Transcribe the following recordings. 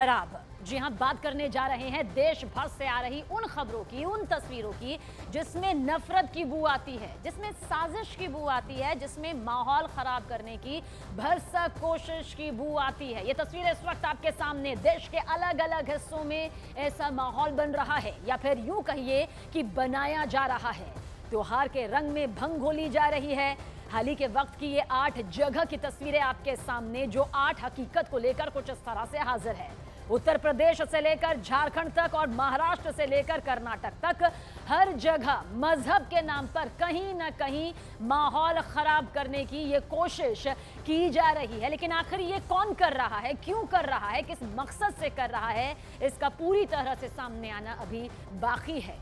खराब। जी हां, बात करने जा रहे हैं देश भर से आ रही उन खबरों की, उन तस्वीरों की जिसमें नफरत की बू आती है, जिसमें साजिश की बू आती है, जिसमें माहौल खराब करने की भरसक कोशिश की बू आती है। ये तस्वीरें इस वक्त आपके सामने देश के अलग अलग हिस्सों में ऐसा माहौल बन रहा है, या फिर यूं कहिए कि बनाया जा रहा है। त्योहार के रंग में भंग घोली जा रही है। हाल ही के वक्त की ये 8 जगह की तस्वीरें आपके सामने, जो 8 हकीकत को लेकर कुछ इस तरह से हाजिर है। उत्तर प्रदेश से लेकर झारखंड तक और महाराष्ट्र से लेकर कर्नाटक तक हर जगह मजहब के नाम पर कहीं ना कहीं माहौल खराब करने की ये कोशिश की जा रही है। लेकिन आखिर ये कौन कर रहा है, क्यों कर रहा है, किस मकसद से कर रहा है, इसका पूरी तरह से सामने आना अभी बाकी है।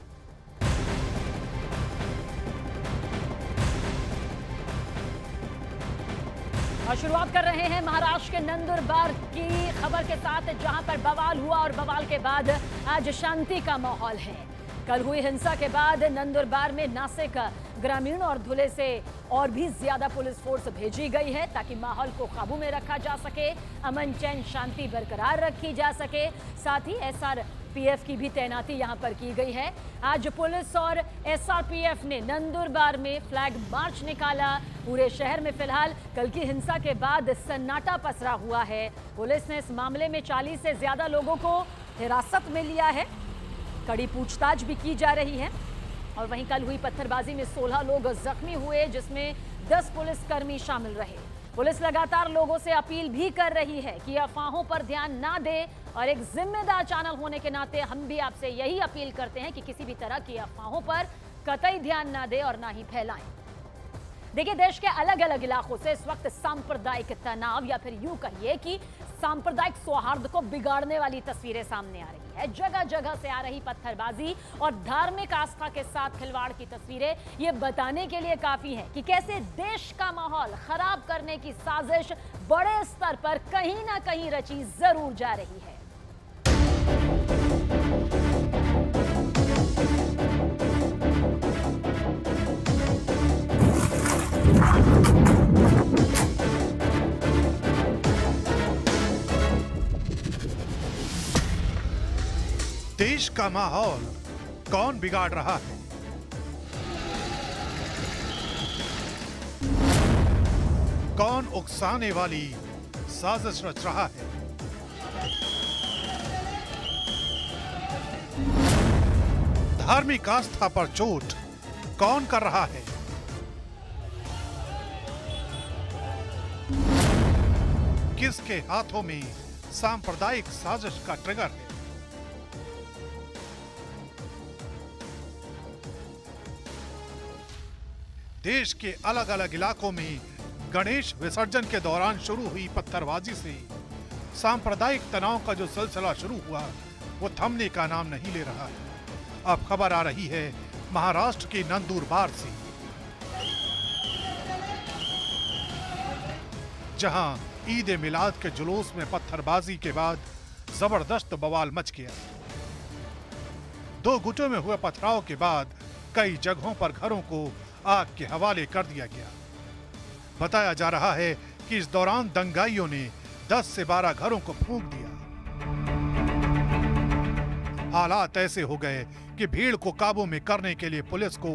और शुरुआत कर रहे हैं महाराष्ट्र के नंदुरबार की खबर के साथ, जहां पर बवाल हुआ और बवाल के बाद आज शांति का माहौल है। कल हुई हिंसा के बाद नंदुरबार में नासिक ग्रामीण और धुले से और भी ज्यादा पुलिस फोर्स भेजी गई है, ताकि माहौल को काबू में रखा जा सके, अमन चैन शांति बरकरार रखी जा सके। साथ ही SRPF की भी तैनाती यहां पर की गई है। आज पुलिस और SRPF ने नंदुरबार में फ्लैग मार्च निकाला। पूरे शहर में फिलहाल कल की हिंसा के बाद सन्नाटा पसरा हुआ है। पुलिस ने इस मामले में 40 से ज्यादा लोगों को हिरासत में लिया है। कड़ी पूछताछ भी की जा रही है। और वहीं कल हुई पत्थरबाजी में 16 लोग जख्मी हुए, जिसमें 10 पुलिसकर्मी शामिल रहे। पुलिस लगातार लोगों से अपील भी कर रही है कि अफवाहों पर ध्यान ना दे, और एक जिम्मेदार चैनल होने के नाते हम भी आपसे यही अपील करते हैं कि किसी भी तरह की अफवाहों पर कतई ध्यान ना दे और ना ही फैलाएं। देखिए, देश के अलग अलग इलाकों से इस वक्त सांप्रदायिक तनाव, या फिर यूं कहिए कि सांप्रदायिक सौहार्द को बिगाड़ने वाली तस्वीरें सामने आ रही है। जगह जगह से आ रही पत्थरबाजी और धार्मिक आस्था के साथ खिलवाड़ की तस्वीरें ये बताने के लिए काफी है कि कैसे देश का माहौल खराब करने की साजिश बड़े स्तर पर कहीं ना कहीं रची जरूर जा रही है। देश का माहौल कौन बिगाड़ रहा है? कौन उकसाने वाली साजिश रच रहा है? धार्मिक आस्था पर चोट कौन कर रहा है? किसके हाथों में सांप्रदायिक साजिश का ट्रिगर है? देश के अलग अलग इलाकों में गणेश विसर्जन के दौरान शुरू हुई पत्थरबाजी से सांप्रदायिक तनाव का जो सिलसिला शुरू हुआ, वो थमने का नाम नहीं ले रहा है। अब खबर आ रही है महाराष्ट्र के नंदुरबार से, जहां ईद ए मिलाद के जुलूस में पत्थरबाजी के बाद जबरदस्त बवाल मच गया। 2 गुटों में हुए पथराव के बाद कई जगहों पर घरों को आग के हवाले कर दिया गया। बताया जा रहा है कि इस दौरान दंगाइयों ने 10 से 12 घरों को फूंक दिया। हालात ऐसे हो गए कि भीड़ को काबू में करने के लिए पुलिस को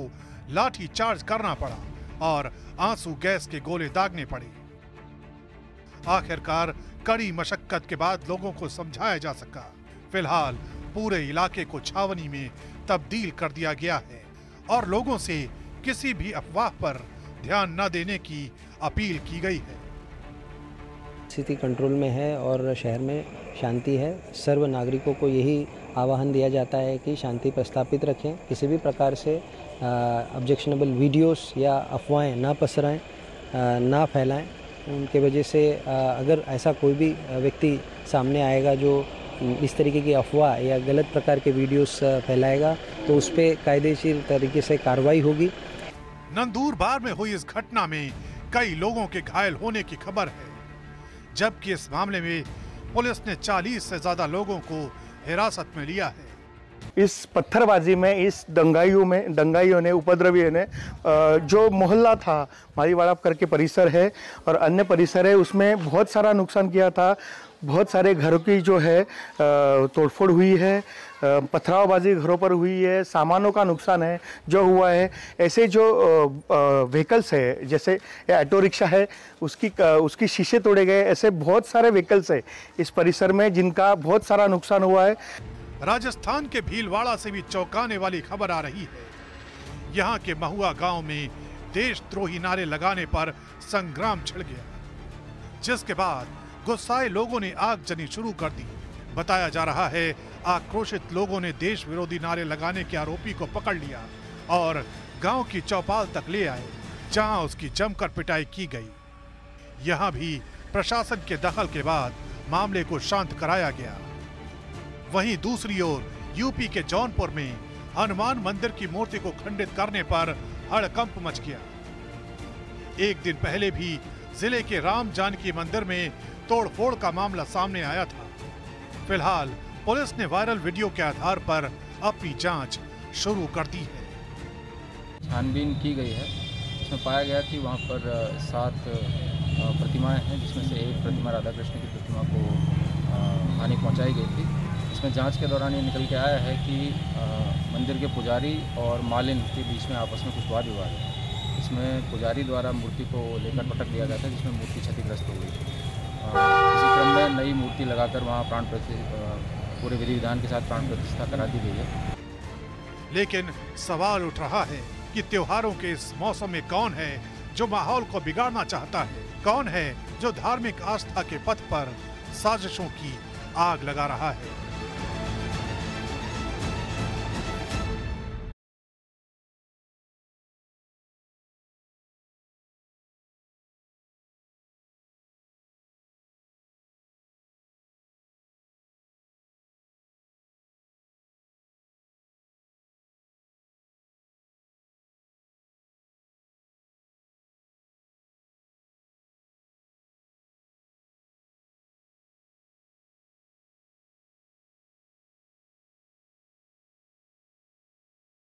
लाठी चार्ज करना पड़ा और आंसू गैस के गोले दागने पड़े। आखिरकार कड़ी मशक्कत के बाद लोगों को समझाया जा सका। फिलहाल पूरे इलाके को छावनी में तब्दील कर दिया गया है और लोगों से किसी भी अफवाह पर ध्यान न देने की अपील की गई है। स्थिति कंट्रोल में है और शहर में शांति है। सर्व नागरिकों को यही आह्वान दिया जाता है कि शांति प्रस्थापित रखें, किसी भी प्रकार से ऑब्जेक्शनेबल वीडियोस या अफवाहें ना पसराएं, ना फैलाएं। उनके वजह से अगर ऐसा कोई भी व्यक्ति सामने आएगा जो इस तरीके की अफवाह या गलत प्रकार के वीडियोस फैलाएगा, तो उस पर कायदेशीर तरीके से कार्रवाई होगी। नंदुरबार में हुई इस घटना में कई लोगों के घायल होने की खबर है, जबकि इस मामले में पुलिस ने 40 से ज्यादा लोगों को हिरासत में लिया है। इस पत्थरबाजी में, इस दंगाइयों ने, उपद्रवियों ने जो मोहल्ला था मारीवाड़ा करके परिसर है और अन्य परिसर है, उसमें बहुत सारा नुकसान किया था। बहुत सारे घरों की जो है तोड़फोड़ हुई है, पथरावबाजी घरों पर हुई है, सामानों का नुकसान है जो हुआ है। ऐसे जो व्हीकल्स है, जैसे ऑटो रिक्शा है, उसकी शीशे तोड़े गए। ऐसे बहुत सारे व्हीकल्स है इस परिसर में जिनका बहुत सारा नुकसान हुआ है। राजस्थान के भीलवाड़ा से भी चौंकाने वाली खबर आ रही है। यहाँ के महुआ गांव में देशद्रोही नारे लगाने पर संग्राम छिड़ गया, जिसके बाद गुस्साए लोगों ने आगजनी शुरू कर दी। बताया जा रहा है आक्रोशित लोगों ने देश विरोधी नारे लगाने के आरोपी को पकड़ लिया और गांव की चौपाल तक ले आए, जहां उसकी जमकर पिटाई की गई। यहां भी प्रशासन के दखल के बाद मामले को शांत कराया गया। वहीं दूसरी ओर यूपी के जौनपुर में हनुमान मंदिर की मूर्ति को खंडित करने पर हड़कंप मच गया। एक दिन पहले भी जिले के राम जानकी मंदिर में तोड़फोड़ का मामला सामने आया था। फिलहाल पुलिस ने वायरल वीडियो के आधार पर अपनी जांच शुरू कर दी है। छानबीन की गई है। इसमें पाया गया कि वहां पर 7 प्रतिमाएं हैं, जिसमें से एक प्रतिमा राधा कृष्ण की प्रतिमा को हानि पहुंचाई गई थी। इसमें जांच के दौरान ये निकल के आया है कि मंदिर के पुजारी और मालिन के बीच में आपस में कुछ वाद विवाद है। इसमें पुजारी द्वारा मूर्ति को लेकर पटक दिया गया था, जिसमें मूर्ति क्षतिग्रस्त हो गई। इसी क्रम में नई मूर्ति लगाकर वहाँ पूरे विधि विधान के साथ प्राण प्रतिष्ठा करा दी गई है। लेकिन सवाल उठ रहा है कि त्योहारों के इस मौसम में कौन है जो माहौल को बिगाड़ना चाहता है, कौन है जो धार्मिक आस्था के पथ पर साजिशों की आग लगा रहा है।